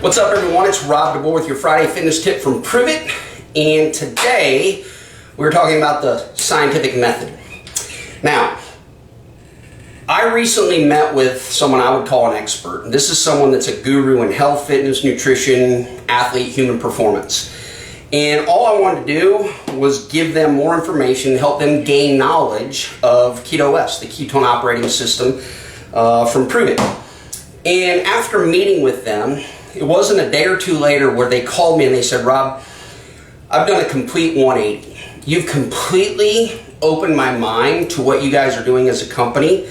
What's up, everyone? It's Rob DeBoer with your Friday Fitness Tip from Prove It, and today we're talking about the scientific method. Now, I recently met with someone I would call an expert. This is someone that's a guru in health, fitness, nutrition, athlete, human performance. And all I wanted to do was give them more information, help them gain knowledge of Keto, the ketone operating system from Prove It. And after meeting with them, it wasn't a day or two later where they called me and they said, Rob, I've done a complete 180. You've completely opened my mind to what you guys are doing as a company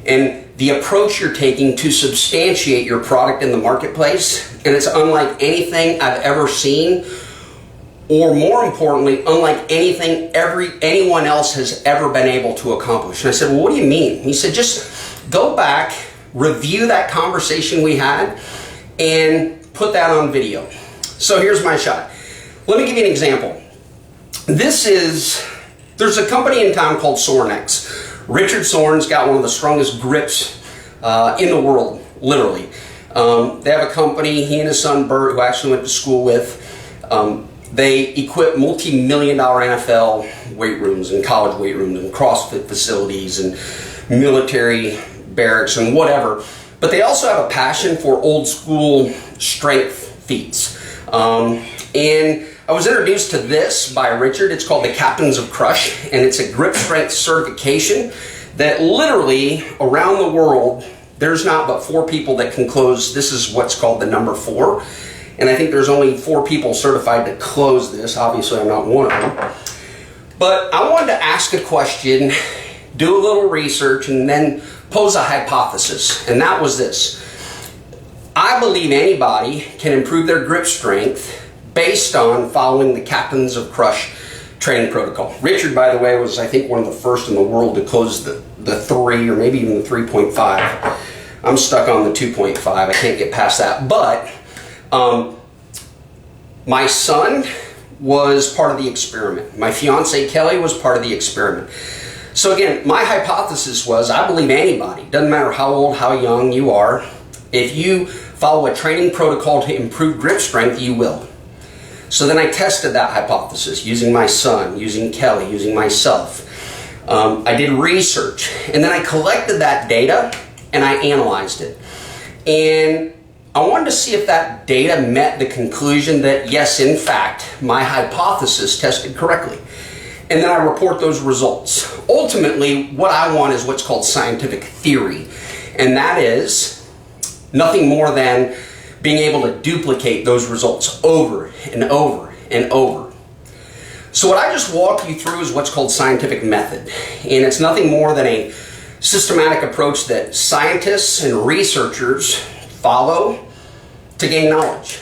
and the approach you're taking to substantiate your product in the marketplace. And it's unlike anything I've ever seen, or more importantly, unlike anything anyone else has ever been able to accomplish. And I said, well, what do you mean? He said, just go back, review that conversation we had, and put that on video. So here's my shot. Let me give you an example. There's a company in town called Sorenex. Richard Soren's got one of the strongest grips in the world, literally. They have a company, he and his son Bert, who I actually went to school with, they equip multi-million-dollar NFL weight rooms and college weight rooms and CrossFit facilities and military barracks and whatever. But they also have a passion for old school strength feats. And I was introduced to this by Richard. It's called the Captains of Crush, and it's a grip strength certification that literally around the world, there's not but 4 people that can close. This is what's called the number 4. And I think there's only 4 people certified to close this. Obviously, I'm not one of them. But I wanted to ask a question, do a little research, and then pose a hypothesis. And that was this. I believe anybody can improve their grip strength based on following the Captains of Crush training protocol. Richard, by the way, was I think one of the first in the world to close the 3 or maybe even the 3.5. I'm stuck on the 2.5. I can't get past that. But my son was part of the experiment. My fiance Kelly was part of the experiment. So again, my hypothesis was I believe anybody, doesn't matter how old, how young you are, if you follow a training protocol to improve grip strength, you will. So then I tested that hypothesis using my son, using Kelly, using myself. I did research, and then I collected that data and I analyzed it. And I wanted to see if that data met the conclusion that yes, in fact, my hypothesis tested correctly. And then I report those results. Ultimately, what I want is what's called scientific theory. And that is nothing more than being able to duplicate those results over and over and over. So what I just walked you through is what's called scientific method. And it's nothing more than a systematic approach that scientists and researchers follow to gain knowledge.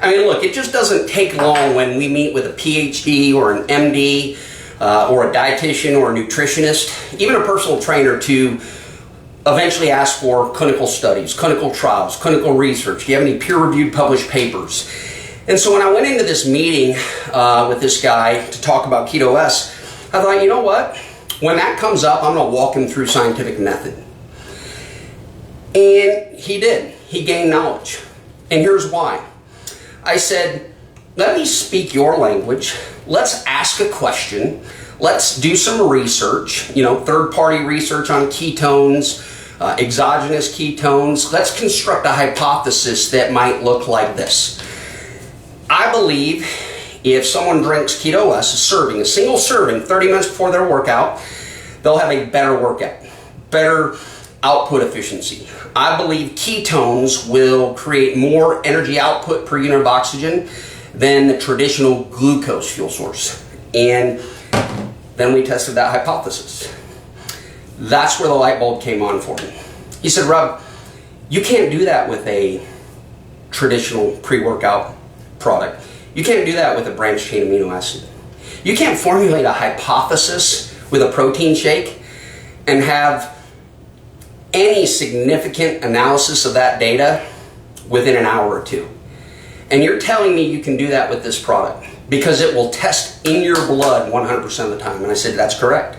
I mean, look, it just doesn't take long when we meet with a PhD or an MD or a dietitian or a nutritionist, even a personal trainer, to eventually ask for clinical studies, clinical trials, clinical research. Do you have any peer-reviewed published papers? And so when I went into this meeting with this guy to talk about Keto, I thought, you know what? When that comes up, I'm going to walk him through scientific method. And he did. He gained knowledge. And here's why. I said, let me speak your language. Let's ask a question. Let's do some research, third-party research on ketones, exogenous ketones. Let's construct a hypothesis that might look like this. I believe if someone drinks Keto, a single serving, 30 minutes before their workout, they'll have a better workout, better output efficiency. I believe ketones will create more energy output per unit of oxygen than the traditional glucose fuel source. And then we tested that hypothesis. That's where the light bulb came on for me. He said, Rob, you can't do that with a traditional pre-workout product. You can't do that with a branched chain amino acid. You can't formulate a hypothesis with a protein shake and have any significant analysis of that data within an hour or 2. And you're telling me you can do that with this product because it will test in your blood 100% of the time. And I said, that's correct.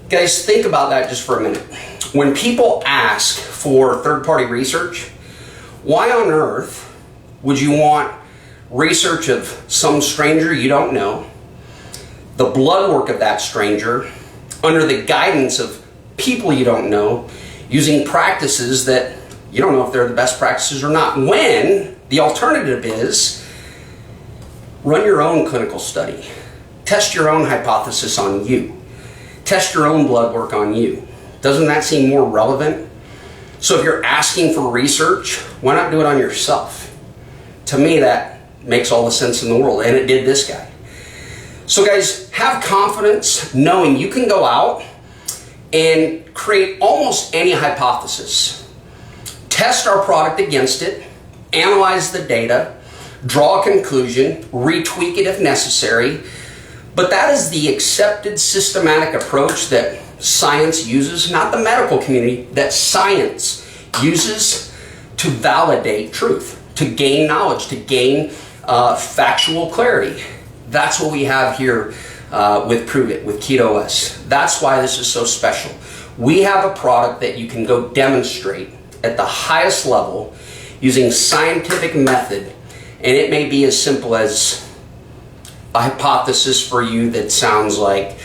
Guys, think about that just for a minute. When people ask for third-party research, why on earth Would you want research of some stranger you don't know, the blood work of that stranger, under the guidance of people you don't know, using practices that you don't know if they're the best practices or not, when the alternative is run your own clinical study, test your own hypothesis on you, test your own blood work on you? Doesn't that seem more relevant? So if you're asking for research, why not do it on yourself? To me, that makes all the sense in the world, and it did this guy. So guys, have confidence knowing you can go out and create almost any hypothesis. Test our product against it, analyze the data, draw a conclusion, retweak it if necessary. But that is the accepted systematic approach that science uses, not the medical community, that science uses to validate truth, to gain knowledge, to gain factual clarity. That's what we have here with Prove It, with Keto OS. That's why this is so special. We have a product that you can go demonstrate at the highest level using scientific method, and it may be as simple as a hypothesis for you that sounds like,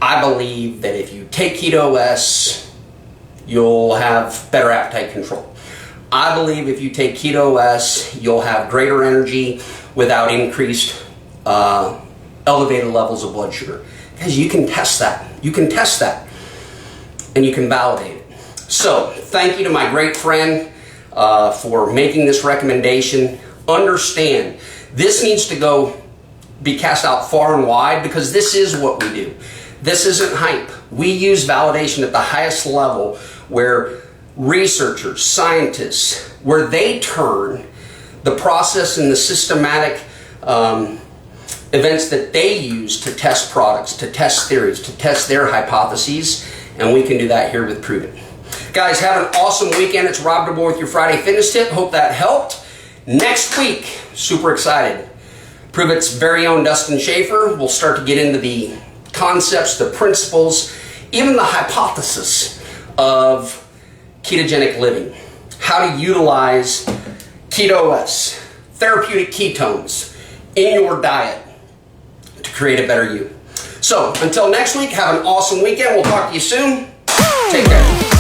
I believe that if you take Keto OS, you'll have better appetite control. I believe if you take Keto OS, you'll have greater energy without increased elevated levels of blood sugar. Because you can test that. You can test that. And you can validate it. So, thank you to my great friend for making this recommendation. Understand, this needs to be cast out far and wide, because this is what we do. This isn't hype. We use validation at the highest level, where researchers, scientists, where they turn the process and the systematic events that they use to test products, to test theories, to test their hypotheses, and we can do that here with Prove It. Guys, have an awesome weekend. It's Rob DeBoer with your Friday Fitness Tip. Hope that helped. Next week, super excited. Prove It's very own Dustin Schaefer will start to get into the concepts, the principles, even the hypothesis of ketogenic living. How to utilize Keto OS, therapeutic ketones, in your diet to create a better you. So, until next week, have an awesome weekend. We'll talk to you soon. Take care.